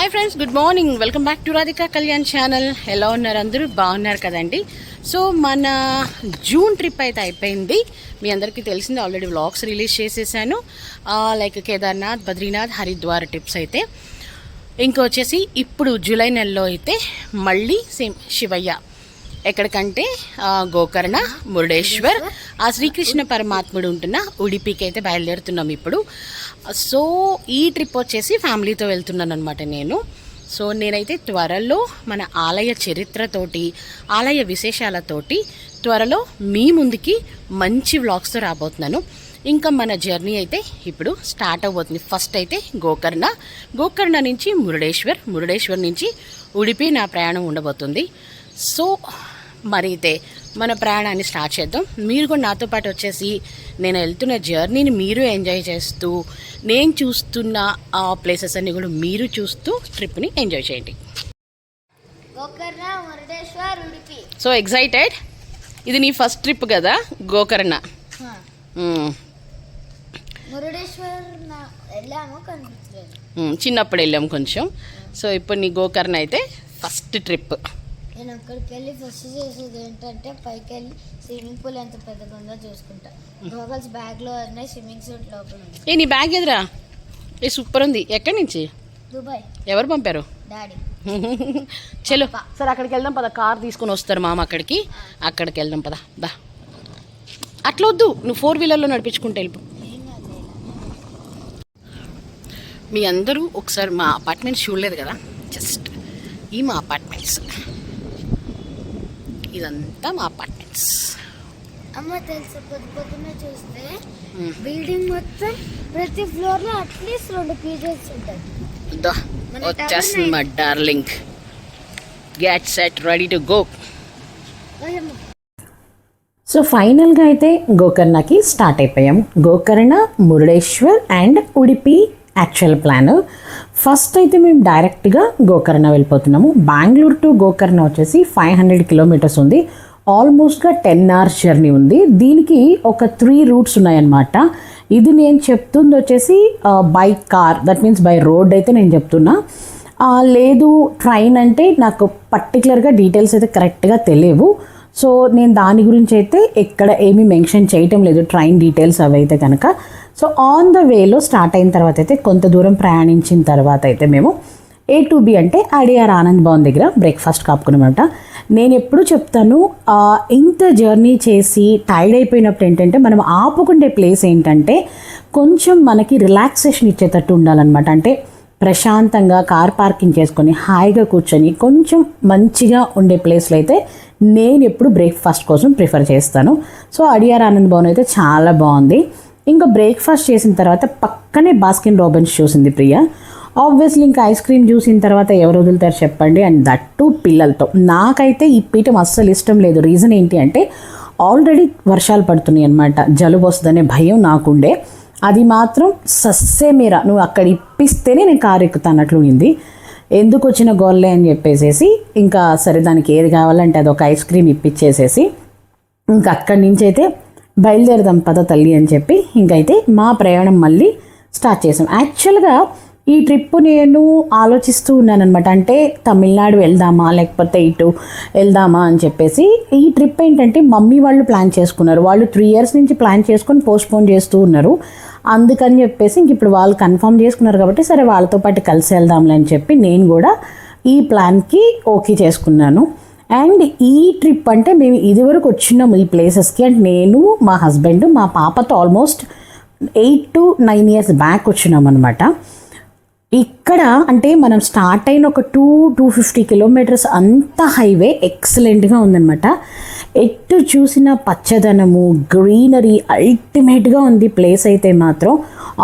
Hi friends, good morning. Welcome back to Radhika Kalyan channel. ఎలా ఉన్నారు? అందరూ బాగున్నారు కదండి. సో మన జూన్ ట్రిప్ అయితే అయిపోయింది. మీ అందరికీ తెలిసింది, ఆల్రెడీ వ్లాగ్స్ రిలీజ్ చేసేసాను. లైక్ కేదార్నాథ్, బద్రీనాథ్, హరిద్వార్ ట్రిప్స్ అయితే. ఇంకొచ్చేసి ఇప్పుడు జూలై నెలలో అయితే మళ్ళీ సేమ్ శివయ్య ఎక్కడికంటే గోకర్ణ, మురుడేశ్వర్, ఆ శ్రీకృష్ణ పరమాత్ముడు ఉంటున్న ఉడిపికి అయితే బయలుదేరుతున్నాం ఇప్పుడు. సో ఈ ట్రిప్ వచ్చేసి ఫ్యామిలీతో వెళ్తున్నాను అనమాట నేను. సో నేనైతే త్వరలో మన ఆలయ చరిత్రతోటి, ఆలయ విశేషాలతోటి త్వరలో మీ ముందుకి మంచి వ్లాగ్స్తో రాబోతున్నాను. ఇంకా మన జర్నీ అయితే ఇప్పుడు స్టార్ట్ అవబోతుంది. ఫస్ట్ అయితే గోకర్ణ నుంచి మురుడేశ్వర్ నుంచి ఉడిపి నా ప్రయాణం ఉండబోతుంది. సో మరి అయితే మన ప్రయాణాన్ని స్టార్ట్ చేద్దాం. మీరు కూడా నాతో పాటు వచ్చేసి నేను వెళ్తున్న జర్నీని మీరు ఎంజాయ్ చేస్తూ, నేను చూస్తున్న ఆ ప్లేసెస్ అన్ని కూడా మీరు చూస్తూ ట్రిప్ని ఎంజాయ్ చేయండి. So excited. ఇది నీ ఫస్ట్ ట్రిప్ కదా గోకర్ణ? చిన్నప్పుడు వెళ్ళాము కొంచెం. సో ఇప్పుడు నీ గోకర్ణ అయితే ఫస్ట్ ట్రిప్. నేను అక్కడికి వెళ్ళి ఫస్ట్ చేసేది ఏంటంటే పైకి వెళ్ళి స్విమ్మింగ్ పూల్ ఎంత పెద్దగా ఉందో చూసుకుంటా. గోగల్స్ బ్యాగ్లో ఉన్నాయి, స్విమ్మింగ్ సూట్ లోపల ఉంది. ఏ నీ బ్యాగ్ ఎదురా? ఏ సూపర్ ఉంది. ఎక్కడి నుంచి? దుబాయ్. ఎవరు పంపారు? డాడీ. చలో సరే అక్కడికి వెళ్దాం పద. కార్ తీసుకొని వస్తారు మామ అక్కడికి వెళ్దాం పద. దా అట్లా వద్దు, నువ్వు 4-వీలర్లో నడిపించుకుంటూ వెళ్ళిపో. మీ అందరూ ఒకసారి మా అపార్ట్మెంట్స్ చూడలేదు కదా, జస్ట్ ఈ మా అపార్ట్మెంట్స్, ఇదంతా మా అపార్ట్మెంట్స్. అమ్మ తెలుసు, పొద్దున్న చూస్తే బిల్డింగ్ మొత్తం ప్రతి ఫ్లోర్ లో అట్లీస్ట్ 2 పీజెస్ ఉంటాయి. వచ్చేస్తుంది మా darling. Get set, ready to go. So ఫైనల్గా అయితే గోకర్ణకి స్టార్ట్ అయిపోయాం. Gokarna, Murudeshwar and Udupi actual plan. First అయితే మేము డైరెక్ట్గా గోకర్ణ వెళ్ళిపోతున్నాము. బెంగళూరు టు గోకర్ణ వచ్చేసి 500 కిలోమీటర్స్ ఉంది. ఆల్మోస్ట్గా 10 hours జర్నీ ఉంది. దీనికి ఒక 3 routes ఉన్నాయన్నమాట. ఇది నేను చెప్తుంది వచ్చేసి by car, that means by road అయితే నేను చెప్తున్నా. లేదు ట్రైన్ అంటే నాకు పర్టికులర్గా డీటెయిల్స్ అయితే కరెక్ట్గా తెలియవు. సో నేను దాని గురించి అయితే ఎక్కడ ఏమీ మెన్షన్ చేయటం లేదు, ట్రైన్ డీటెయిల్స్ అవి అయితే కనుక. సో ఆన్ ద వేలో స్టార్ట్ అయిన తర్వాత అయితే కొంత దూరం ప్రయాణించిన తర్వాత అయితే మేము A to B అంటే అడియార్ ఆనంద్ భవన్ దగ్గర బ్రేక్ఫాస్ట్ కాపుకున్నమాట. నేను ఎప్పుడు చెప్తాను, ఇంత జర్నీ చేసి టైర్డ్ అయిపోయినప్పుడు ఏంటంటే మనం ఆపుకుండే ప్లేస్ ఏంటంటే కొంచెం మనకి రిలాక్సేషన్ ఇచ్చేటట్టు ఉండాలన్నమాట. అంటే ప్రశాంతంగా కార్ పార్కింగ్ చేసుకొని హాయిగా కూర్చొని కొంచెం మంచిగా ఉండే ప్లేస్లో అయితే నేను ఎప్పుడు బ్రేక్ఫాస్ట్ కోసం ప్రిఫర్ చేస్తాను. సో అడియార్ ఆనంద్ భవన్ అయితే చాలా బాగుంది. ఇంకా బ్రేక్ఫాస్ట్ చేసిన తర్వాత పక్కనే బాస్కిన్ రాబిన్స్ చూసింది ప్రియ. ఆబ్వియస్లీ ఇంకా ఐస్ క్రీమ్ చూసిన తర్వాత ఎవరు వదులుతారు చెప్పండి, అండ్ దట్టు పిల్లలతో. నాకైతే ఈ పీఠం అస్సలు ఇష్టం లేదు. రీజన్ ఏంటి అంటే ఆల్రెడీ వర్షాలు పడుతున్నాయి అనమాట, జలుబు వస్తుందనే భయం నాకుండే. అది మాత్రం సస్సే మీరా నువ్వు అక్కడ ఇప్పిస్తేనే నేను కారు ఎక్కుతానట్లు ఉంది. ఎందుకు వచ్చిన గోల్లే అని చెప్పేసేసి ఇంకా సరే దానికి ఏది కావాలంటే అది ఒక ఐస్ క్రీమ్ ఇప్పించేసేసి ఇంకా అక్కడి నుంచి అయితే బయలుదేరదాం పద తల్లి అని చెప్పి ఇంకైతే మా ప్రయాణం మళ్ళీ స్టార్ట్ చేసాం. యాక్చువల్గా ఈ ట్రిప్ నేను ఆలోచిస్తూ ఉన్నానమాట. అంటే తమిళనాడు వెళ్దామా లేకపోతే ఇటు వెళ్దామా అని చెప్పేసి. ఈ ట్రిప్ ఏంటంటే మమ్మీ వాళ్ళు ప్లాన్ చేసుకున్నారు. వాళ్ళు 3 years నుంచి ప్లాన్ చేసుకొని పోస్ట్పోన్ చేస్తూ ఉన్నారు. అందుకని చెప్పేసి ఇంక ఇప్పుడు వాళ్ళు కన్ఫర్మ్ చేసుకున్నారు కాబట్టి సరే వాళ్ళతో పాటు కలిసి వెళ్దాంలే అని చెప్పి నేను కూడా ఈ ప్లాన్కి ఓకే చేసుకున్నాను. అండ్ ఈ ట్రిప్ అంటే మేము ఇదివరకు వచ్చినాము ఈ ప్లేసెస్కి. అంటే నేను, మా హస్బెండ్, మా పాపతో ఆల్మోస్ట్ 8 to 9 years బ్యాక్ వచ్చినాం అనమాట. ఇక్కడ అంటే మనం స్టార్ట్ అయిన ఒక 250 kilometers అంత హైవే ఎక్సలెంట్గా ఉందన్నమాట. ఎటు చూసిన పచ్చదనము, గ్రీనరీ అల్టిమేట్గా ఉంది ప్లేస్ అయితే మాత్రం.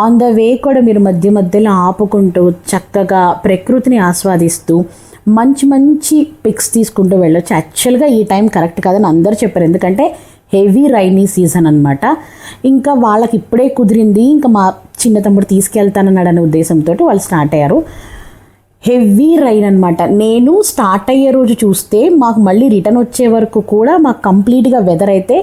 ఆన్ ద వే కూడా మీరు మధ్య మధ్యలో ఆపుకుంటూ చక్కగా ప్రకృతిని ఆస్వాదిస్తూ మంచి మంచి పిక్స్ తీసుకుంటూ వెళ్ళొచ్చు. యాక్చువల్గా ఈ టైం కరెక్ట్ కాదని అందరూ చెప్పారు, ఎందుకంటే హెవీ రైనీ సీజన్ అనమాట. ఇంకా వాళ్ళకి ఇప్పుడే కుదిరింది, ఇంకా మా చిన్న తమ్ముడు తీసుకెళ్తానన్నాడనే ఉద్దేశంతో వాళ్ళు స్టార్ట్ అయ్యారు. హెవీ రైన్ అనమాట. నేను స్టార్ట్ అయ్యే రోజు చూస్తే మాకు మళ్ళీ రిటర్న్ వచ్చే వరకు కూడా మాకు కంప్లీట్గా వెదర్ అయితే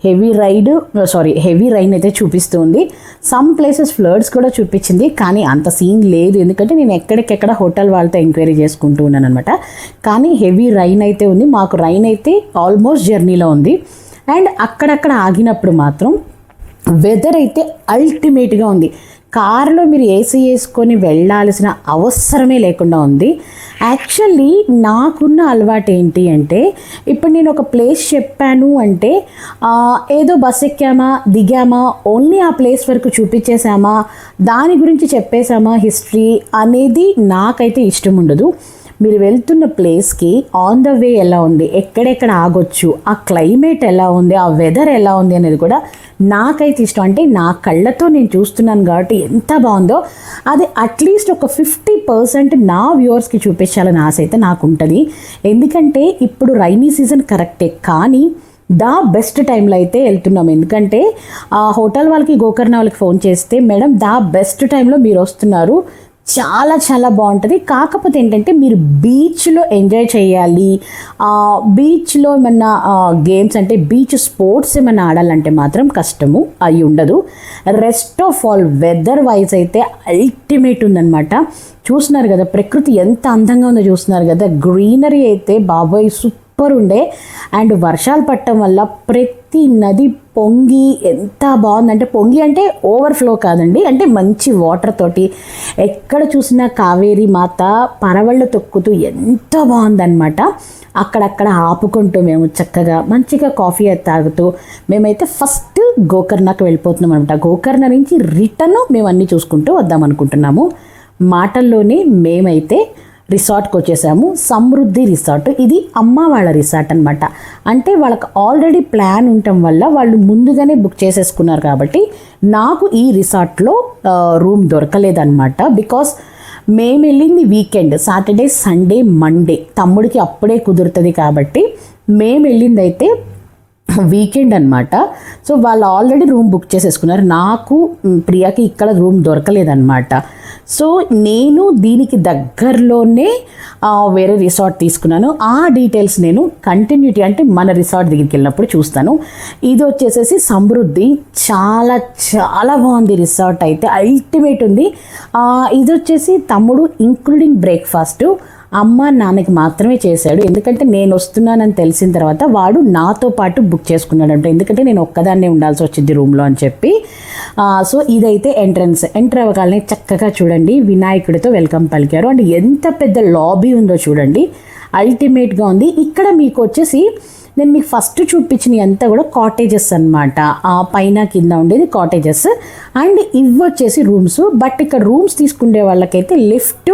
హెవీ రైన్ అయితే చూపిస్తుంది. సమ్ ప్లేసెస్ ఫ్లడ్స్ కూడా చూపించింది, కానీ అంత సీన్ లేదు, ఎందుకంటే నేను ఎక్కడికెక్కడ హోటల్ వాళ్ళతో ఎంక్వైరీ చేసుకుంటూ ఉన్నాను అనమాట. కానీ హెవీ రైన్ అయితే ఉంది, మాకు రైన్ అయితే ఆల్మోస్ట్ జర్నీలో ఉంది. అండ్ అక్కడక్కడ ఆగినప్పుడు మాత్రం వెదర్ అయితే అల్టిమేట్గా ఉంది. కారులో మీరు ఏసీ వేసుకొని వెళ్ళాల్సిన అవసరమే లేకుండా ఉంది. యాక్చువల్లీ నాకున్న అలవాటు ఏంటి అంటే, ఇప్పుడు నేను ఒక ప్లేస్ చెప్పాను అంటే ఏదో బస్ ఎక్కామా దిగామా ఓన్లీ ఆ ప్లేస్ వరకు చూపించేసామా దాని గురించి చెప్పేసామా హిస్టరీ అనేది నాకైతే ఇష్టం ఉండదు. మీరు వెళ్తున్న ప్లేస్కి ఆన్ ద వే ఎలా ఉంది, ఎక్కడెక్కడ ఆగొచ్చు, ఆ క్లైమేట్ ఎలా ఉంది, ఆ వెదర్ ఎలా ఉంది అనేది కూడా నాకైతే ఇష్టం. అంటే నా కళ్ళతో నేను చూస్తున్నాను కాబట్టి ఎంత బాగుందో అది అట్లీస్ట్ ఒక 50% నా వ్యూవర్స్కి చూపించాలని ఆశ అయితే నాకు ఉంటుంది. ఎందుకంటే ఇప్పుడు రైనీ సీజన్ కరెక్టే, కానీ బెస్ట్ టైంలో అయితే వెళ్తున్నాం. ఎందుకంటే ఆ హోటల్ వాళ్ళకి గోకర్ణ వాళ్ళకి ఫోన్ చేస్తే, మేడం బెస్ట్ టైంలో మీరు వస్తున్నారు, చాలా చాలా బాగుంటుంది. కాకపోతే ఏంటంటే మీరు బీచ్లో ఎంజాయ్ చేయాలి, బీచ్లో ఏమన్నా గేమ్స్ అంటే బీచ్ స్పోర్ట్స్ ఏమన్నా ఆడాలంటే మాత్రం కష్టము, అవి ఉండదు. Rest of all weather wise అయితే అల్టిమేట్ ఉందన్నమాట. చూస్తున్నారు కదా ప్రకృతి ఎంత అందంగా ఉందో, చూస్తున్నారు కదా గ్రీనరీ అయితే బాబాయ్ సూపర్ ఉండే. అండ్ వర్షాలు పట్టడం వల్ల ప్రతి నది పొంగి ఎంత బాగుందంటే, పొంగి అంటే ఓవర్ఫ్లో కాదండి, అంటే మంచి వాటర్ తోటి ఎక్కడ చూసినా కావేరీ మాత పరవళ్ళు తొక్కుతూ ఎంత బాగుందన్నమాట. అక్కడక్కడ ఆపుకుంటూ మేము చక్కగా మంచిగా కాఫీ తాగుతూ మేమైతే ఫస్ట్ గోకర్ణకు వెళ్ళిపోతున్నాం అనమాట. గోకర్ణ నుంచి రిటర్న్ మేము అన్నీ చూసుకుంటూ వద్దాం అనుకుంటున్నాము. మాటల్లోనే మేమైతే రిసార్ట్కి వచ్చేసాము. సమృద్ధి రిసార్ట్, ఇది అమ్మ వాళ్ళ రిసార్ట్ అనమాట. అంటే వాళ్ళకి ఆల్రెడీ ప్లాన్ ఉండటం వల్ల వాళ్ళు ముందుగానే బుక్ చేసేసుకున్నారు కాబట్టి నాకు ఈ రిసార్ట్లో రూమ్ దొరకలేదన్నమాట. బికాస్ మేము వెళ్ళింది వీకెండ్, సాటర్డే సండే మండే, తమ్ముడికి అప్పుడే కుదురుతుంది కాబట్టి మేము వెళ్ళింది అయితే వీకెండ్ అనమాట. సో వాళ్ళు ఆల్రెడీ రూమ్ బుక్ చేసేసుకున్నారు. నాకు ప్రియాకి ఇక్కడ రూమ్ దొరకలేదన్నమాట. సో నేను దీనికి దగ్గరలోనే వేరే రిసార్ట్ తీసుకున్నాను. ఆ డీటెయిల్స్ నేను కంటిన్యూటీ అంటే మన రిసార్ట్ దగ్గరికి వెళ్ళినప్పుడు చూస్తాను. ఇది వచ్చేసేసి సమృద్ధి, చాలా చాలా బాగుంది రిసార్ట్ అయితే, అల్టిమేట్ ఉంది. ఇది వచ్చేసి తమ్ముడు ఇంక్లూడింగ్ బ్రేక్ఫాస్ట్ అమ్మ నాన్నకి మాత్రమే చేశాడు. ఎందుకంటే నేను వస్తున్నానని తెలిసిన తర్వాత వాడు నాతో పాటు బుక్ చేసుకున్నాడంట, ఎందుకంటే నేను ఒక్కదాన్నే ఉండాల్సి వచ్చింది రూమ్లో అని చెప్పి. సో ఇదైతే ఎంటర్ అవ్వగానే చక్కగా చూడండి వినాయకుడితో వెల్కమ్ పలికారు. అండ్ ఎంత పెద్ద లాబీ ఉందో చూడండి, అల్టిమేట్గా ఉంది. ఇక్కడ మీకు వచ్చేసి నేను మీకు ఫస్ట్ చూపించిన అంతా కూడా కాటేజెస్ అనమాట. పైన కింద ఉండేది కాటేజెస్, అండ్ ఇవి వచ్చేసి రూమ్స్. బట్ ఇక్కడ రూమ్స్ తీసుకునే వాళ్ళకైతే లిఫ్ట్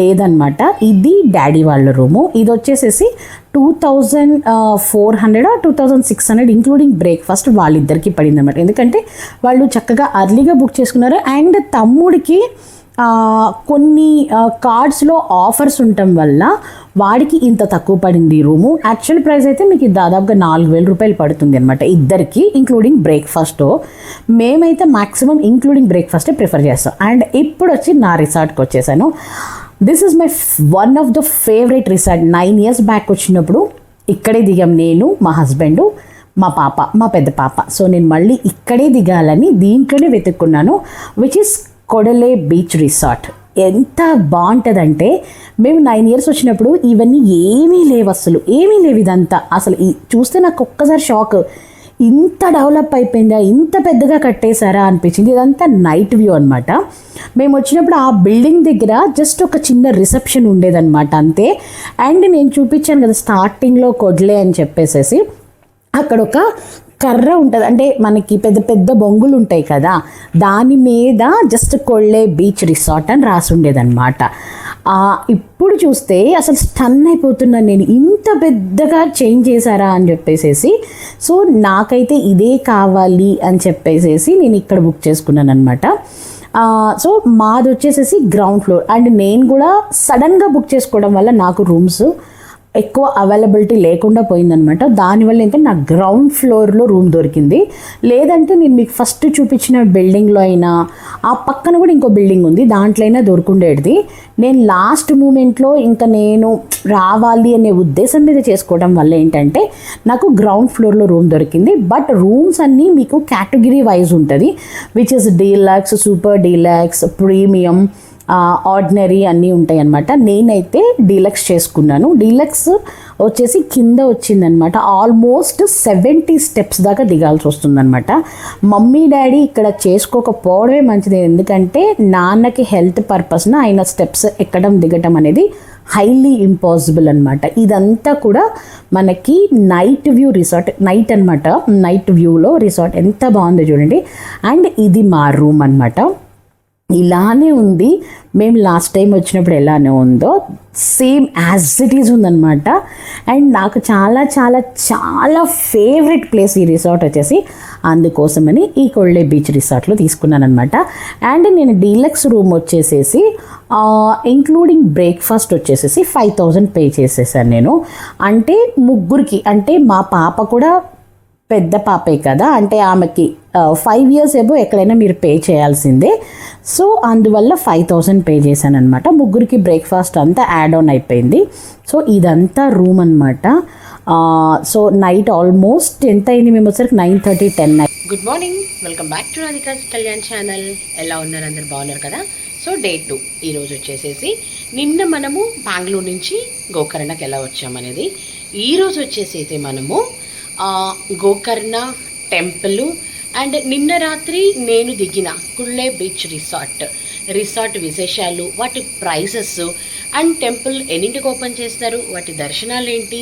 లేదనమాట. ఇది డాడీ వాళ్ళ రూము. ఇది వచ్చేసేసి 2400 2600 ఇంక్లూడింగ్ బ్రేక్ఫాస్ట్ వాళ్ళిద్దరికి పడింది అనమాట. ఎందుకంటే వాళ్ళు చక్కగా అర్లీగా బుక్ చేసుకున్నారు. అండ్ తమ్ముడికి కొన్ని కార్డ్స్లో ఆఫర్స్ ఉండటం వల్ల వాడికి ఇంత తక్కువ పడింది రూము. యాక్చువల్ ప్రైస్ అయితే మీకు దాదాపుగా 4000 రూపాయలు పడుతుంది అనమాట ఇద్దరికి, ఇంక్లూడింగ్ బ్రేక్ఫాస్ట్. మేమైతే మ్యాక్సిమం ఇంక్లూడింగ్ బ్రేక్ఫాస్టే ప్రిఫర్ చేస్తాం. అండ్ ఇప్పుడు వచ్చి నా రిసార్ట్కి వచ్చేసాను. This is my one of the favourite resort. 9 years back వచ్చినప్పుడు ఇక్కడే దిగాం, నేను, మా హస్బెండ్, మా పాప, మా పెద్ద పాప. సో నేను మళ్ళీ ఇక్కడే దిగాలని దీంట్లోనే వెతుక్కున్నాను, విచ్ ఇస్ కొడలే బీచ్ రిసార్ట్. ఎంత బాగుంటుందంటే, మేము 9 years వచ్చినప్పుడు ఇవన్నీ ఏమీ లేవు, అసలు ఏమీ లేవు. ఇదంతా అసలు చూస్తే నాకు ఒక్కసారి షాక్, ఇంత డెవలప్ అయిపోయిందా, ఇంత పెద్దగా కట్టేశారా అనిపించింది. ఇదంతా నైట్ వ్యూ అనమాట. మేము వచ్చినప్పుడు ఆ బిల్డింగ్ దగ్గర జస్ట్ ఒక చిన్న రిసెప్షన్ ఉండేదన్నమాట అంతే. అండ్ నేను చూపించాను కదా స్టార్టింగ్లో కొడ్లే అని చెప్పేసేసి, అక్కడ ఒక కర్ర ఉంటుంది, అంటే మనకి పెద్ద పెద్ద బొంగులు ఉంటాయి కదా, దాని మీద జస్ట్ కొళ్ళే బీచ్ రిసార్ట్ అని రాసి ఉండేదన్నమాట. ఇప్పుడు చూస్తే అసలు స్టన్ అయిపోతున్నాను నేను, ఇంత పెద్దగా చేంజ్ చేశారా అని చెప్పేసేసి. సో నాకైతే ఇదే కావాలి అని చెప్పేసేసి నేను ఇక్కడ బుక్ చేసుకున్నాను అనమాట. సో మాది వచ్చేసేసి గ్రౌండ్ ఫ్లోర్. అండ్ నేను కూడా సడన్గా బుక్ చేసుకోవడం వల్ల నాకు రూమ్స్ ఎక్కువ అవైలబిలిటీ లేకుండా పోయిందనమాట. దానివల్ల ఏంటంటే నాకు గ్రౌండ్ ఫ్లోర్లో రూమ్ దొరికింది. లేదంటే నేను మీకు ఫస్ట్ చూపించిన బిల్డింగ్లో అయినా, ఆ పక్కన కూడా ఇంకో బిల్డింగ్ ఉంది, దాంట్లో అయినా దొరుకుండేది. నేను లాస్ట్ మూమెంట్లో ఇంకా నేను రావాలి అనే ఉద్దేశం మీద చేసుకోవడం వల్ల ఏంటంటే నాకు గ్రౌండ్ ఫ్లోర్లో రూమ్ దొరికింది. బట్ రూమ్స్ అన్నీ మీకు కేటగిరీ వైజ్ ఉంటుంది, which is deluxe, super deluxe, premium, ordinary అన్నీ ఉంటాయి అన్నమాట. నేనైతే డీలక్స్ చేసుకున్నాను. డీలక్స్ వచ్చేసి కింద వచ్చిందనమాట. ఆల్మోస్ట్ 70 స్టెప్స్ దాకా దిగాల్సి వస్తుందన్నమాట. మమ్మీ డాడీ ఇక్కడ చేసుకోకపోవడమే మంచిది, ఎందుకంటే నాన్నకి హెల్త్ పర్పస్న ఆయన స్టెప్స్ ఎక్కడం దిగటం అనేది హైలీ ఇంపాసిబుల్ అనమాట. ఇదంతా కూడా మనకి నైట్ వ్యూ రిసార్ట్, నైట్ అనమాట, నైట్ వ్యూలో రిసార్ట్ ఎంత బాగుందో చూడండి. అండ్ ఇది మా రూమ్ అనమాట. ఇలానే ఉంది, మేము లాస్ట్ టైం వచ్చినప్పుడు ఎలానే ఉందో సేమ్ యాజ్ ఇట్ ఈజ్ ఉందన్నమాట. అండ్ నాకు చాలా చాలా చాలా ఫేవరెట్ ప్లేస్ ఈ రిసార్ట్ వచ్చేసి, అందుకోసమని ఈ కొళ్ళే బీచ్ రిసార్ట్లో తీసుకున్నాను అనమాట. అండ్ నేను డీలక్స్ రూమ్ వచ్చేసేసి ఇంక్లూడింగ్ బ్రేక్ఫాస్ట్ వచ్చేసేసి 5000 పే చేసేసాను నేను. అంటే ముగ్గురికి, అంటే మా పాప కూడా పెద్ద పాపే కదా, అంటే ఆమెకి 5 years ఏబో ఎక్కడైనా మీరు పే చేయాల్సిందే. సో అందువల్ల 5000 పే చేశాను అనమాట. ముగ్గురికి బ్రేక్ఫాస్ట్ అంతా యాడ్ ఆన్ అయిపోయింది. సో ఇదంతా రూమ్ అనమాట. సో నైట్ ఆల్మోస్ట్ ఎంత అయింది, మేము వచ్చరికి 9:30, 10. Good morning, welcome back to Radhika's Kalyan channel. ఎలా ఉన్నారు అందరు? బాగున్నారు కదా? సో డే 2 ఈరోజు వచ్చేసేసి, నిన్న మనము బెంగళూరు నుంచి గోకర్ణకి ఎలా వచ్చామనేది. ఈరోజు వచ్చేసి అయితే మనము గోకర్ణ టెంపుల్ అండ్ నిన్న రాత్రి నేను దిగిన కుళ్ళే బీచ్ రిసార్ట్ విశేషాలు, వాటి ప్రైసెస్ అండ్ టెంపుల్ ఎన్నింటికి ఓపెన్ చేస్తారు, వాటి దర్శనాలు ఏంటి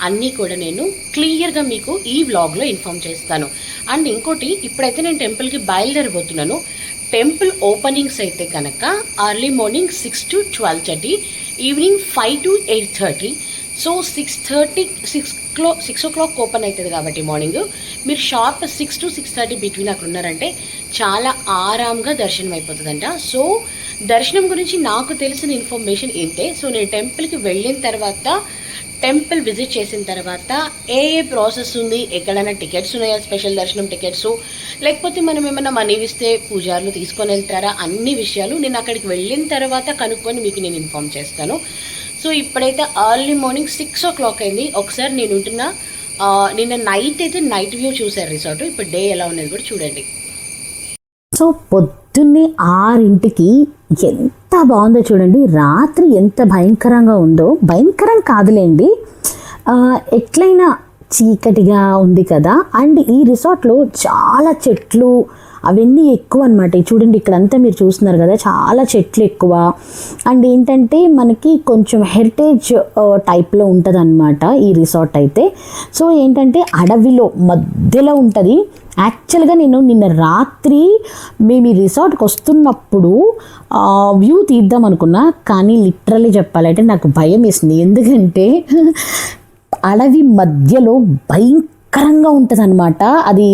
అన్నీ కూడా నేను క్లియర్గా మీకు ఈ వ్లాగ్లో ఇన్ఫామ్ చేస్తాను. అండ్ ఇంకోటి, ఇప్పుడైతే నేను టెంపుల్కి బయలుదేరిపోతున్నాను. టెంపుల్ ఓపెనింగ్స్ అయితే కనుక early morning 6 to 12:30, evening 5 to 8:30. So 6 o'clock open అవుతుంది కాబట్టి మార్నింగ్ మీరు షార్ప్ 6 to 6:30 బిట్వీన్ అక్కడ ఉన్నారంటే చాలా ఆరాంగా దర్శనం అయిపోతుందంట. సో దర్శనం గురించి నాకు తెలిసిన ఇన్ఫర్మేషన్ ఇంతే. సో నేను టెంపుల్కి వెళ్ళిన తర్వాత, టెంపుల్ విజిట్ చేసిన తర్వాత ఏ ప్రాసెస్ ఉంది, ఎక్కడైనా టికెట్స్ ఉన్నాయా, స్పెషల్ దర్శనం టికెట్స్, లేకపోతే మనం ఏమైనా మనీ ఇస్తే పూజారులు తీసుకొని వెళ్తారా, అన్ని విషయాలు నేను అక్కడికి వెళ్ళిన తర్వాత కనుక్కొని మీకు నేను ఇన్ఫామ్ చేస్తాను. సో ఇప్పుడైతే ఎర్లీ మార్నింగ్ 6 o'clock అయింది. ఒకసారి నేను ఉంటున్న నిన్న నైట్ అయితే నైట్ వ్యూ చూసారు రిసార్ట్. ఇప్పుడు డే ఎలా ఉన్నది కూడా చూడండి. సో పొద్దున్నే 6కి ఎంత బాగుందో చూడండి. రాత్రి ఎంత భయంకరంగా ఉందో, భయంకరం కాదులేండి, ఎట్లయినా చీకటిగా ఉంది కదా. అండ్ ఈ రిసార్ట్లో చాలా చెట్లు అవన్నీ ఎక్కువ అనమాట. చూడండి ఇక్కడంతా మీరు చూస్తున్నారు కదా, చాలా చెట్లు ఎక్కువ. అండ్ ఏంటంటే మనకి కొంచెం హెరిటేజ్ టైప్లో ఉంటుంది అనమాట ఈ రిసార్ట్ అయితే. సో ఏంటంటే అడవిలో మధ్యలో ఉంటుంది. యాక్చువల్గా నేను నిన్న రాత్రి మేము ఈ రిసార్ట్కి వస్తున్నప్పుడు వ్యూ తీద్దాం అనుకున్నా, కానీ లిటరల్లీ చెప్పాలంటే నాకు భయం వేసింది. ఎందుకంటే అడవి మధ్యలో భయంకరంగా ఉంటుంది అనమాట. అది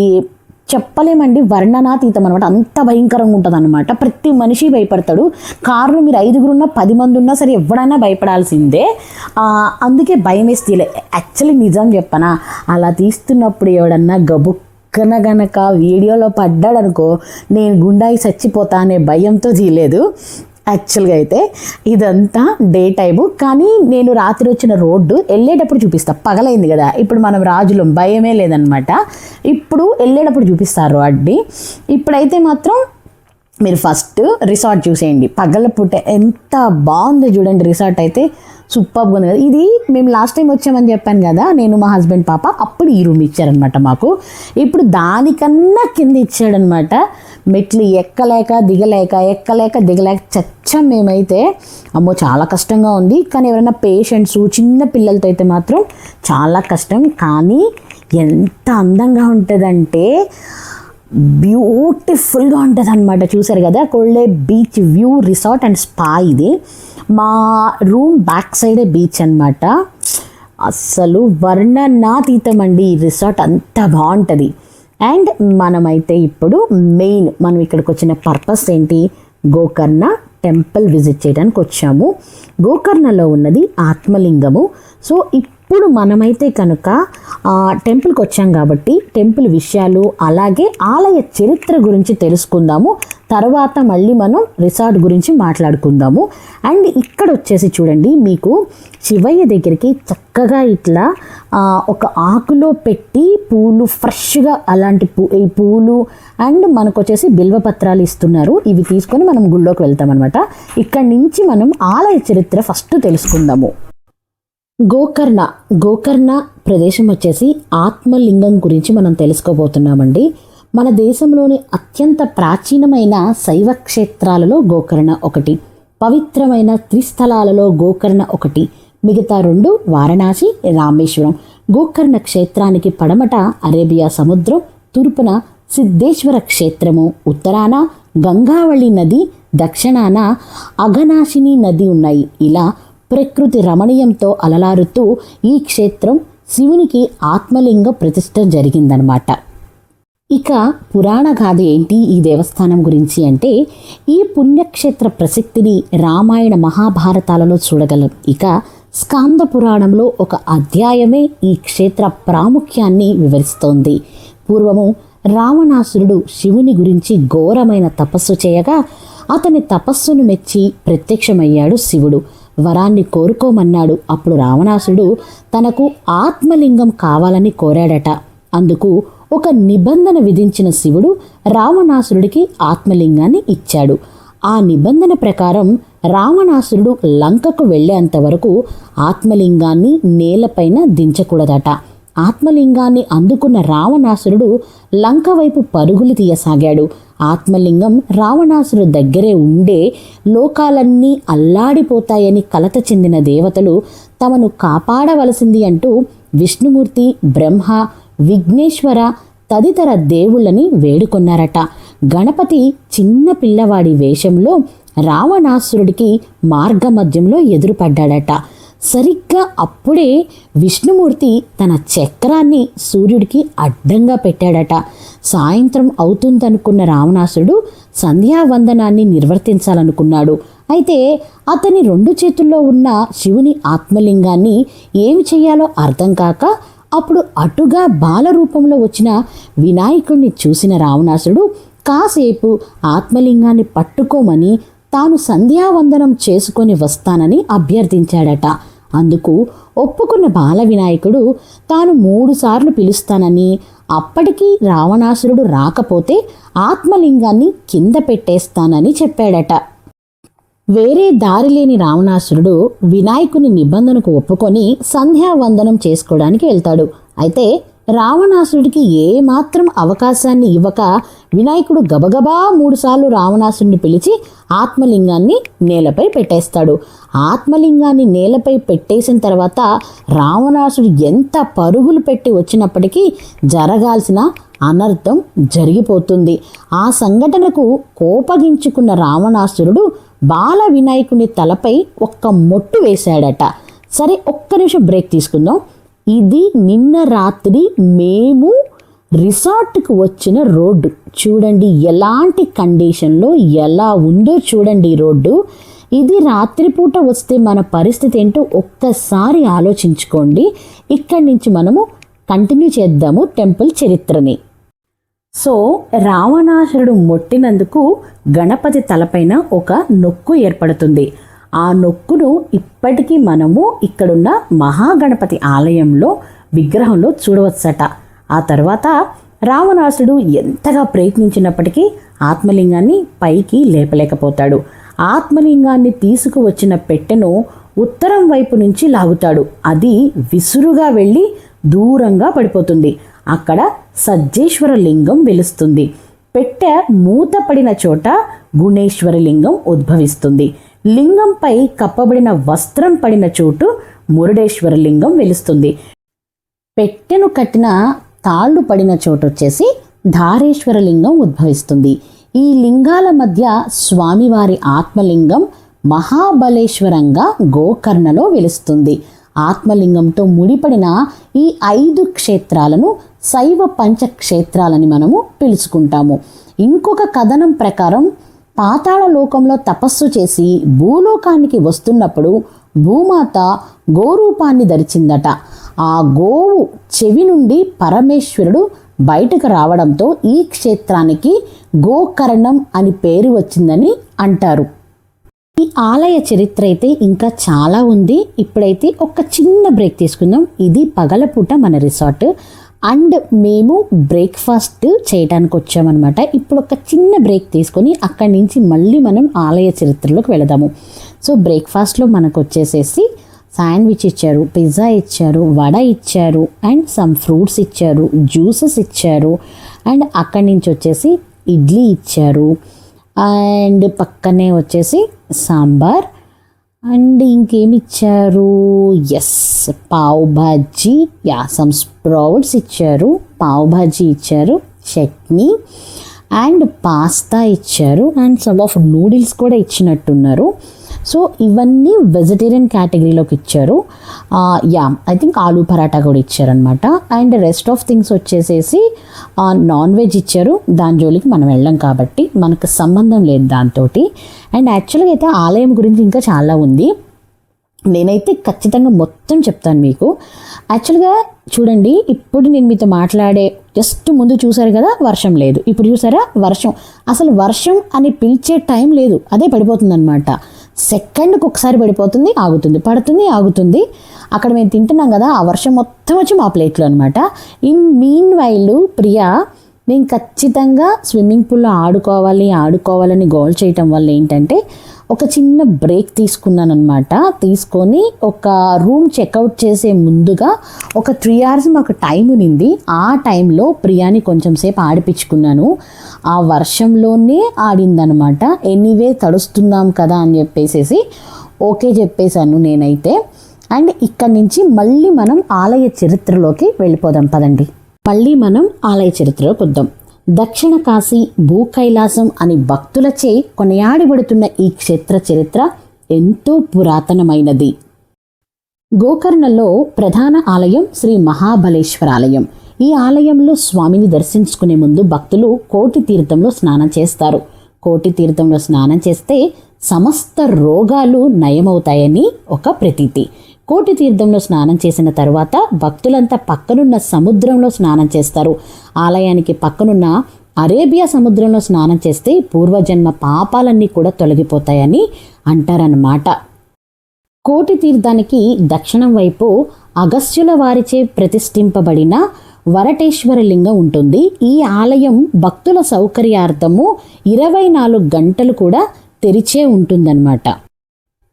చెప్పలేమండి, వర్ణనాతీతం అనమాట. అంత భయంకరంగా ఉంటుంది అనమాట. ప్రతి మనిషి భయపడతాడు. కారులో మీరు 5 ఉన్నా 10 మంది ఉన్నా సరే ఎవడైనా భయపడాల్సిందే. అందుకే భయం వేస్తే యాక్చువల్లీ నిజం చెప్పనా, అలా తీస్తున్నప్పుడు ఎవడన్నా గబుక్కన గనక వీడియోలో పడ్డాడు అనుకో, నేను గుండాయి చచ్చిపోతా అనే భయంతో తీయలేదు. యాక్చువల్గా అయితే ఇదంతా డే టైము. కానీ నేను రాత్రి వచ్చిన రోడ్డు వెళ్ళేటప్పుడు చూపిస్తా. పగలైంది కదా, ఇప్పుడు మనం రాజులం, భయమే లేదనమాట. ఇప్పుడు వెళ్ళేటప్పుడు చూపిస్తారు రోడ్ని. ఇప్పుడైతే మాత్రం మీరు ఫస్ట్ రిసార్ట్ చూసేయండి. పగలపూట ఎంత బాగుందో చూడండి. రిసార్ట్ అయితే సూపర్గా ఉంది కదా. ఇది మేము లాస్ట్ టైం వచ్చామని చెప్పాను కదా, నేను మా హస్బెండ్ పాప, అప్పుడు ఈ రూమ్ ఇచ్చారనమాట మాకు. ఇప్పుడు దానికన్నా కింద ఇచ్చాడనమాట. మెట్లు ఎక్కలేక దిగలేక చచ్చాం మేమైతే. అమ్మో చాలా కష్టంగా ఉంది. కానీ ఎవరైనా పేషెంట్స్, చిన్న పిల్లలతో అయితే మాత్రం చాలా కష్టం. కానీ ఎంత అందంగా ఉంటుందంటే బ్యూటిఫుల్గా ఉంటుంది అనమాట. చూసారు కదా, Kudle beach view resort and spa. ఇది మా రూమ్ బ్యాక్ సైడే బీచ్ అనమాట. అస్సలు వర్ణనాతీతం అండి ఈ రిసార్ట్, అంత బాగుంటుంది. అండ్ మనమైతే ఇప్పుడు మెయిన్ మనం ఇక్కడికి వచ్చిన పర్పస్ ఏంటి, గోకర్ణ టెంపుల్ విజిట్ చేయడానికి వచ్చాము. గోకర్ణలో ఉన్నది ఆత్మలింగము. సో ఇప్పుడు మనమైతే కనుక టెంపుల్కి వచ్చాం కాబట్టి టెంపుల్ విషయాలు అలాగే ఆలయ చరిత్ర గురించి తెలుసుకుందాము. తర్వాత మళ్ళీ మనం రిసార్ట్ గురించి మాట్లాడుకుందాము. అండ్ ఇక్కడ వచ్చేసి చూడండి, మీకు శివయ్య దగ్గరికి చక్కగా ఇట్లా ఒక ఆకులో పెట్టి పూలు ఫ్రెష్గా అలాంటి ఈ పూలు అండ్ మనకు వచ్చేసి బిల్వపత్రాలు ఇస్తున్నారు. ఇవి తీసుకొని మనం గుళ్ళోకి వెళ్తాం అనమాట. ఇక్కడి నుంచి మనం ఆలయ చరిత్ర ఫస్ట్ తెలుసుకుందాము. గోకర్ణ ప్రదేశం వచ్చేసి ఆత్మలింగం గురించి మనం తెలుసుకోబోతున్నామండి. మన దేశంలోని అత్యంత ప్రాచీనమైన శైవ క్షేత్రాలలో గోకర్ణ ఒకటి. పవిత్రమైన త్రిస్థలాలలో గోకర్ణ ఒకటి. మిగతా 2 వారణాసి, రామేశ్వరం. గోకర్ణ క్షేత్రానికి పడమట అరేబియా సముద్రం, తూర్పున సిద్ధేశ్వర క్షేత్రము, ఉత్తరాన గంగావళి నది, దక్షిణాన అఘనాశిని నది ఉన్నాయి. ఇలా ప్రకృతి రమణీయంతో అలలారుతూ ఈ క్షేత్రం శివునికి ఆత్మలింగ ప్రతిష్ఠ జరిగిందనమాట. ఇక పురాణ గాథ ఏంటి ఈ దేవస్థానం గురించి అంటే, ఈ పుణ్యక్షేత్ర ప్రసక్తిని రామాయణ మహాభారతాలలో చూడగలం. ఇక స్కాంద పురాణంలో ఒక అధ్యాయమే ఈ క్షేత్ర ప్రాముఖ్యాన్ని వివరిస్తోంది. పూర్వము రావణాసురుడు శివుని గురించి ఘోరమైన తపస్సు చేయగా అతని తపస్సును మెచ్చి ప్రత్యక్షమయ్యాడు శివుడు. వరాన్ని కోరుకోమన్నాడు. అప్పుడు రావణాసురుడు తనకు ఆత్మలింగం కావాలని కోరాడట. అందుకు ఒక నిబంధన విధించిన శివుడు రావణాసురుడికి ఆత్మలింగాన్ని ఇచ్చాడు. ఆ నిబంధన ప్రకారం రావణాసురుడు లంకకు వెళ్ళేంత వరకు ఆత్మలింగాన్ని నేలపైన దించకూడదట. ఆత్మలింగాన్ని అందుకున్న రావణాసురుడు లంక వైపు పరుగులు తీయసాగాడు. ఆత్మలింగం రావణాసురుడు దగ్గరే ఉండే లోకాలన్నీ అల్లాడిపోతాయని కలత చెందిన దేవతలు తమను కాపాడవలసింది అంటూ విష్ణుమూర్తి, బ్రహ్మ, విఘ్నేశ్వర తదితర దేవుళ్ళని వేడుకొన్నారట. గణపతి చిన్న పిల్లవాడి వేషంలో రావణాసురుడికి మార్గమధ్యంలో ఎదురుపడ్డాడట. సరిగ్గా అప్పుడే విష్ణుమూర్తి తన చక్రాన్ని సూర్యుడికి అడ్డంగా పెట్టాడట. సాయంత్రం అవుతుందనుకున్న రావణాసురుడు సంధ్యావందనాన్ని నిర్వర్తించాలనుకున్నాడు. అయితే అతని 2 చేతుల్లో ఉన్న శివుని ఆత్మలింగాన్ని ఏమి చేయాలో అర్థం కాక అప్పుడు అటుగా బాలరూపంలో వచ్చిన వినాయకుడిని చూసిన రావణాసురుడు కాసేపు ఆత్మలింగాన్ని పట్టుకోమని తాను సంధ్యావందనం చేసుకొని వస్తానని అభ్యర్థించాడట. అందుకు ఒప్పుకున్న బాల వినాయకుడు తాను 3 సార్లు పిలుస్తానని, అప్పటికీ రావణాసురుడు రాకపోతే ఆత్మలింగాన్ని కింద పెట్టేస్తానని చెప్పాడట. వేరే దారి లేని రావణాసురుడు వినాయకుని నిబంధనకు ఒప్పుకొని సంధ్యావందనం చేసుకోవడానికి వెళ్తాడు. అయితే రావణాసురుడికి ఏమాత్రం అవకాశాన్ని ఇవ్వక వినాయకుడు గబగబా 3 సార్లు రావణాసురుడిని పిలిచి ఆత్మలింగాన్ని నేలపై పెట్టేస్తాడు. ఆత్మలింగాన్ని నేలపై పెట్టేసిన తర్వాత రావణాసురుడు ఎంత పరుగులు పెట్టి వచ్చినప్పటికీ జరగాల్సిన అనర్థం జరిగిపోతుంది. ఆ సంఘటనకు కోపగించుకున్న రావణాసురుడు బాల వినాయకుని తలపై ఒక్క మొట్టు వేశాడట. సరే, ఒక్క నిమిషం బ్రేక్ తీసుకుందాం. ఇది నిన్న రాత్రి మేము రిసార్ట్కి వచ్చిన రోడ్డు. చూడండి ఎలాంటి కండిషన్లో ఎలా ఉందో చూడండి ఈ రోడ్డు. ఇది రాత్రిపూట వస్తే మన పరిస్థితి ఏంటో ఒక్కసారి ఆలోచించుకోండి. ఇక్కడి నుంచి మనము కంటిన్యూ చేద్దాము టెంపుల్ చరిత్రని. సో రావణాసురుడు మొట్టినందుకు గణపతి తలపైన ఒక నొక్కు ఏర్పడుతుంది. ఆ నొక్కును ఇప్పటికీ మనము ఇక్కడున్న మహాగణపతి ఆలయంలో విగ్రహంలో చూడవచ్చట. ఆ తర్వాత రావణాసుడు ఎంతగా ప్రయత్నించినప్పటికీ ఆత్మలింగాన్ని పైకి లేపలేకపోతాడు. ఆత్మలింగాన్ని తీసుకువచ్చిన పెట్టెను ఉత్తరం వైపు నుంచి లాగుతాడు. అది విసురుగా వెళ్ళి దూరంగా పడిపోతుంది. అక్కడ సజ్జేశ్వర లింగం వెలుస్తుంది. పెట్టె మూతపడిన చోట గుణేశ్వర లింగం ఉద్భవిస్తుంది. లింగంపై కప్పబడిన వస్త్రం పడిన చోటు మురుడేశ్వర లింగం వెలుస్తుంది. పెట్టెను కట్టిన తాళ్ళు పడిన చోటు వచ్చేసి ధారేశ్వర లింగం ఉద్భవిస్తుంది. ఈ లింగాల మధ్య స్వామివారి ఆత్మలింగం మహాబలేశ్వరంగా గోకర్ణలో వెలుస్తుంది. ఆత్మలింగంతో ముడిపడిన ఈ 5 క్షేత్రాలను శైవ పంచక్షేత్రాలని మనము పిలుచుకుంటాము. ఇంకొక కథనం ప్రకారం పాతాళ లోకంలో తపస్సు చేసి భూలోకానికి వస్తున్నప్పుడు భూమాత గోరూపాన్ని ధరించిందట. ఆ గోవు చెవి నుండి పరమేశ్వరుడు బయటకు రావడంతో ఈ క్షేత్రానికి గోకర్ణం అని పేరు వచ్చిందని అంటారు. ఈ ఆలయ చరిత్ర అయితే ఇంకా చాలా ఉంది. ఇప్పుడైతే ఒక చిన్న బ్రేక్ తీసుకుందాం. ఇది పగలపూట మన రిసార్ట్ అండ్ మేము బ్రేక్ఫాస్ట్ చేయడానికి వచ్చామన్నమాట. ఇప్పుడు ఒక చిన్న బ్రేక్ తీసుకొని అక్కడి నుంచి మళ్ళీ మనం ఆలయ చరిత్రలోకి వెళదాము. సో బ్రేక్ఫాస్ట్లో మనకు వచ్చేసేసి శాండ్విచ్ ఇచ్చారు, పిజ్జా ఇచ్చారు, వడ ఇచ్చారు అండ్ సమ్ ఫ్రూట్స్ ఇచ్చారు, జ్యూసెస్ ఇచ్చారు అండ్ అక్కడి నుంచి వచ్చేసి ఇడ్లీ ఇచ్చారు అండ్ పక్కనే వచ్చేసి సాంబార్ అండ్ ఇంకేమి ఇచ్చారు, yes pav bhaji, some sprouts ఇచ్చారు, పావ్ భాజీ ఇచ్చారు, చట్నీ అండ్ పాస్తా ఇచ్చారు అండ్ సమ్ ఆఫ్ నూడిల్స్ కూడా ఇచ్చినట్టున్నారు. సో ఇవన్నీ వెజిటేరియన్ కేటగిరీలోకి ఇచ్చారు. ఐ థింక్ ఆలూ పరాటా కూడా ఇచ్చారనమాట. అండ్ రెస్ట్ ఆఫ్ థింగ్స్ వచ్చేసేసి నాన్ వెజ్ ఇచ్చారు. దాని జోలికి మనం వెళ్ళాం కాబట్టి మనకు సంబంధం లేదు దాంతో. అండ్ యాక్చువల్గా అయితే ఆలయం గురించి ఇంకా చాలా ఉంది. నేనైతే ఖచ్చితంగా మొత్తం చెప్తాను మీకు. యాక్చువల్గా చూడండి, ఇప్పుడు నేను మీతో మాట్లాడే జస్ట్ ముందు చూసారు కదా వర్షం లేదు, ఇప్పుడు చూసారా వర్షం. అసలు వర్షం అని పిలిచే టైం లేదు, అదే పడిపోతుంది అనమాట. సెకండ్కి ఒకసారి పడిపోతుంది, ఆగుతుంది, పడుతుంది, ఆగుతుంది. అక్కడ మేము తింటున్నాం కదా, ఆ వర్షం మొత్తం వచ్చి మా ప్లేట్లో అనమాట. ఇన్ మీన్ వైల్ ప్రియా నేను ఖచ్చితంగా స్విమ్మింగ్ పూల్లో ఆడుకోవాలని గోల్ చేయటం వల్ల ఏంటంటే ఒక చిన్న బ్రేక్ తీసుకున్నాను అనమాట. తీసుకొని ఒక రూమ్ చెక్అవుట్ చేసే ముందుగా ఒక 3 hours మాకు టైం ఉన్నింది. ఆ టైంలో ప్రియాని కొంచెం సేపు ఆడిపించుకున్నాను. ఆ వర్షంలోనే ఆడిందనమాట. ఎనీవే తడుస్తున్నాం కదా అని చెప్పేసి ఓకే చెప్పేశాను నేనైతే. అండ్ ఇక్కడి నుంచి మళ్ళీ మనం ఆలయ చరిత్రలోకి వెళ్ళిపోదాం పదండి. మళ్ళీ మనం ఆలయ చరిత్రలోకి వద్దాం. దక్షిణ కాశీ భూ కైలాసం అని భక్తులచే కొనియాడబడుతున్న ఈ క్షేత్ర చరిత్ర ఎంతో పురాతనమైనది. గోకర్ణలో ప్రధాన ఆలయం శ్రీ మహాబలేశ్వర ఆలయం. ఈ ఆలయంలో స్వామిని దర్శించుకునే ముందు భక్తులు కోటి తీర్థంలో స్నానం చేస్తారు. కోటి తీర్థంలో స్నానం చేస్తే సమస్త రోగాలు నయమవుతాయని ఒక ప్రతీతి. కోటి తీర్థంలో స్నానం చేసిన తర్వాత భక్తులంతా పక్కనున్న సముద్రంలో స్నానం చేస్తారు. ఆలయానికి పక్కనున్న అరేబియా సముద్రంలో స్నానం చేస్తే పూర్వజన్మ పాపాలన్నీ కూడా తొలగిపోతాయని అంటారన్నమాట. కోటి తీర్థానికి దక్షిణం వైపు అగస్త్యుల వారిచే ప్రతిష్ఠింపబడిన వరటేశ్వర లింగం ఉంటుంది. ఈ ఆలయం భక్తుల సౌకర్యార్థము 24 గంటలు కూడా తెరిచే ఉంటుందన్నమాట.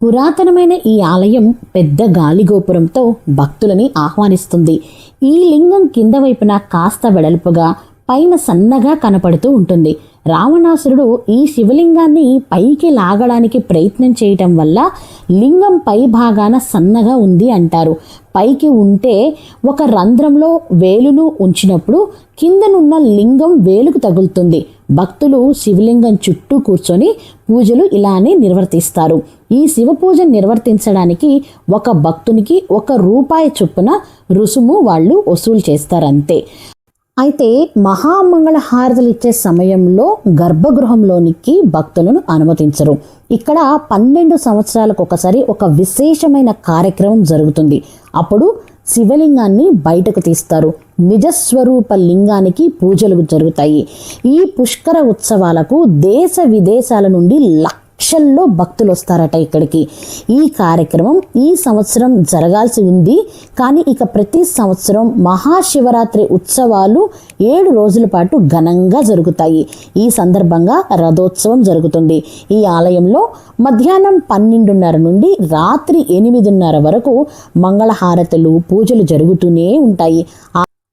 పురాతనమైన ఈ ఆలయం పెద్ద గాలిగోపురంతో భక్తులని ఆహ్వానిస్తుంది. ఈ లింగం కింద వైపున కాస్త వెడల్పుగా పైన సన్నగా కనపడుతూ ఉంటుంది. రావణాసురుడు ఈ శివలింగాన్ని పైకి లాగడానికి ప్రయత్నం చేయటం వల్ల లింగం పై భాగాన సన్నగా ఉంది అంటారు. పైకి ఉంటే ఒక రంధ్రంలో వేలును ఉంచినప్పుడు కిందనున్న లింగం వేలుకు తగులుతుంది. భక్తులు శివలింగం చుట్టూ కూర్చొని పూజలు ఇలానే నిర్వర్తిస్తారు. ఈ శివ పూజ నిర్వర్తించడానికి ఒక భక్తునికి ₹1 చొప్పున రుసుము వాళ్ళు వసూలు చేస్తారంతే. అయితే మహామంగళ హారతులు ఇచ్చే సమయంలో గర్భగృహంలోనికి భక్తులను అనుమతించరు. ఇక్కడ 12 సంవత్సరాలకు ఒకసారి ఒక విశేషమైన కార్యక్రమం జరుగుతుంది. అప్పుడు శివలింగాన్ని బయటకు తీస్తారు. నిజస్వరూప లింగానికి పూజలు జరుగుతాయి. ఈ పుష్కర ఉత్సవాలకు దేశ విదేశాల నుండి లక్షల్లో భక్తులు వస్తారట ఇక్కడికి. ఈ కార్యక్రమం ఈ సంవత్సరం జరగాల్సి ఉంది, కానీ ఇక ప్రతి సంవత్సరం మహాశివరాత్రి ఉత్సవాలు 7 రోజుల పాటు ఘనంగా జరుగుతాయి. ఈ సందర్భంగా రథోత్సవం జరుగుతుంది. ఈ ఆలయంలో మధ్యాహ్నం 12:30 నుండి రాత్రి 8:30 వరకు మంగళహారతులు పూజలు జరుగుతూనే ఉంటాయి.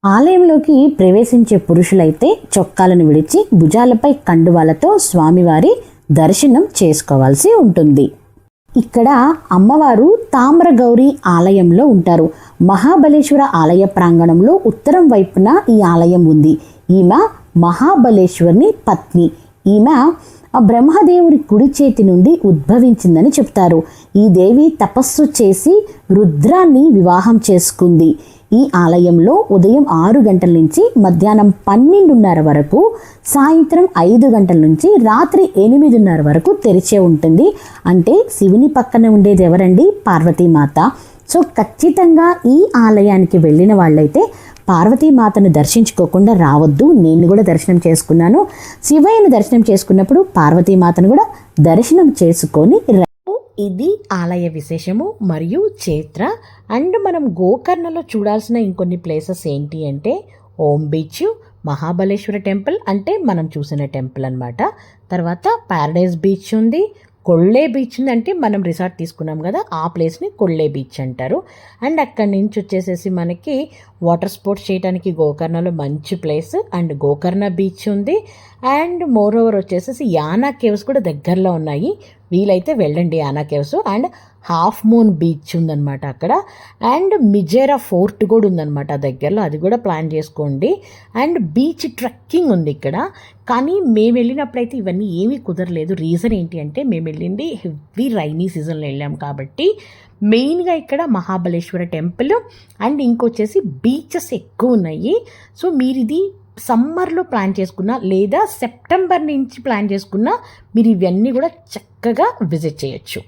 ఆలయంలోకి ప్రవేశించే పురుషులైతే చొక్కాలను విడిచి భుజాలపై కండువాలతో స్వామివారి దర్శనం చేసుకోవాల్సి ఉంటుంది. ఇక్కడ అమ్మవారు తామ్రగౌరి ఆలయంలో ఉంటారు. మహాబలేశ్వర ఆలయ ప్రాంగణంలో ఉత్తరం వైపున ఈ ఆలయం ఉంది. ఈమె మహాబలేశ్వరుని పత్ని. ఈమె బ్రహ్మదేవుడి కుడి చేతి నుండి ఉద్భవించిందని చెప్తారు. ఈ దేవి తపస్సు చేసి రుద్రాన్ని వివాహం చేసుకుంది. ఈ ఆలయంలో ఉదయం 6 గంటల నుంచి మధ్యాహ్నం 12:30 వరకు, సాయంత్రం 5 గంటల నుంచి రాత్రి 8:30 వరకు తెరిచే ఉంటుంది. అంటే శివుని పక్కన ఉండేది ఎవరండి? పార్వతీమాత. సో ఖచ్చితంగా ఈ ఆలయానికి వెళ్ళిన వాళ్ళైతే పార్వతీమాతను దర్శించుకోకుండా రావద్దు. నేను కూడా దర్శనం చేసుకున్నాను. శివయ్యను దర్శనం చేసుకున్నప్పుడు పార్వతీమాతను కూడా దర్శనం చేసుకొని ఇది ఆలయ విశేషము మరియు చరిత్ర. అండ్ మనం గోకర్ణలో చూడాల్సిన ఇంకొన్ని ప్లేసెస్ ఏంటి అంటే ఓం బీచ్, మహాబలేశ్వర టెంపుల్ అంటే మనం చూసిన టెంపుల్ అన్నమాట. తర్వాత ప్యారడైజ్ బీచ్ ఉంది, కొళ్ళే బీచ్ ఉంది, అంటే మనం రిసార్ట్ తీసుకున్నాం కదా ఆ ప్లేస్ని కొళ్ళే బీచ్ అంటారు. అండ్ అక్కడి నుంచి వచ్చేసేసి మనకి వాటర్ స్పోర్ట్స్ చేయడానికి గోకర్ణలో మంచి ప్లేస్ అండ్ గోకర్ణ బీచ్ ఉంది. అండ్ మోర్ ఓవర్ వచ్చేసేసి యానా కేవ్స్ కూడా దగ్గరలో ఉన్నాయి. వీలైతే వెళ్ళండి Yana caves. And half moon beach ఉందన్నమాట అక్కడ. అండ్ మిజేరా ఫోర్ట్ కూడా ఉందన్నమాట దగ్గరలో, అది కూడా ప్లాన్ చేసుకోండి. అండ్ బీచ్ ట్రెక్కింగ్ ఉంది ఇక్కడ. కానీ మేము వెళ్ళినప్పుడైతే ఇవన్నీ ఏమీ కుదరలేదు. రీజన్ ఏంటి అంటే మేము వెళ్ళింది హెవీ రైనీ సీజన్లో వెళ్ళాం కాబట్టి. మెయిన్గా ఇక్కడ మహాబలేశ్వర టెంపుల్ అండ్ ఇంకొచ్చేసి బీచెస్ ఎక్కువ ఉన్నాయి. సో మీరు ఇది సమ్మర్లో ప్లాన్ చేసుకున్నా లేదా సెప్టెంబర్ నుంచి ప్లాన్ చేసుకున్నా మీరు ఇవన్నీ కూడా చక్కగా విజిట్ చేయొచ్చు.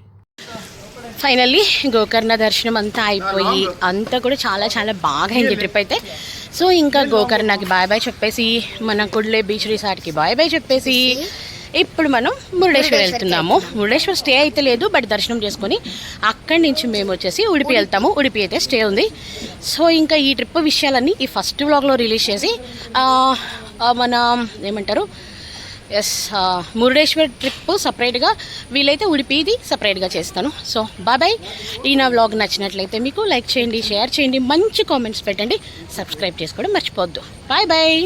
ఫైనల్లీ గోకర్ణ దర్శనం అంతా అయిపోయి అంతా కూడా చాలా చాలా బాగా అయింది ట్రిప్ అయితే. సో ఇంకా గోకర్ణకి బాయ్ బాయ్ చెప్పేసి మన కుడ్లే బీచ్ రిసార్ట్కి బాయ్ బాయ్ చెప్పేసి ఇప్పుడు మనం మురుడేశ్వర్ వెళ్తున్నాము. మురుడేశ్వర్ స్టే అయితే లేదు, బట్ దర్శనం చేసుకొని అక్కడి నుంచి మేము వచ్చేసి ఉడిపి వెళ్తాము. ఉడిపి అయితే స్టే ఉంది. సో ఇంకా ఈ ట్రిప్ విషయాలన్నీ ఈ ఫస్ట్ వ్లాగ్లో రిలీజ్ చేసి మన ఏమంటారు మురుడేశ్వర్ ట్రిప్ సపరేట్గా, వీలైతే ఉడిపిది సపరేట్గా చేస్తాను. So bye. ఈ నా వ్లాగ్ నచ్చినట్లయితే మీకు లైక్ చేయండి, షేర్ చేయండి, మంచి కామెంట్స్ పెట్టండి, సబ్స్క్రైబ్ చేసుకోవడం మర్చిపోవద్దు. బాయ్.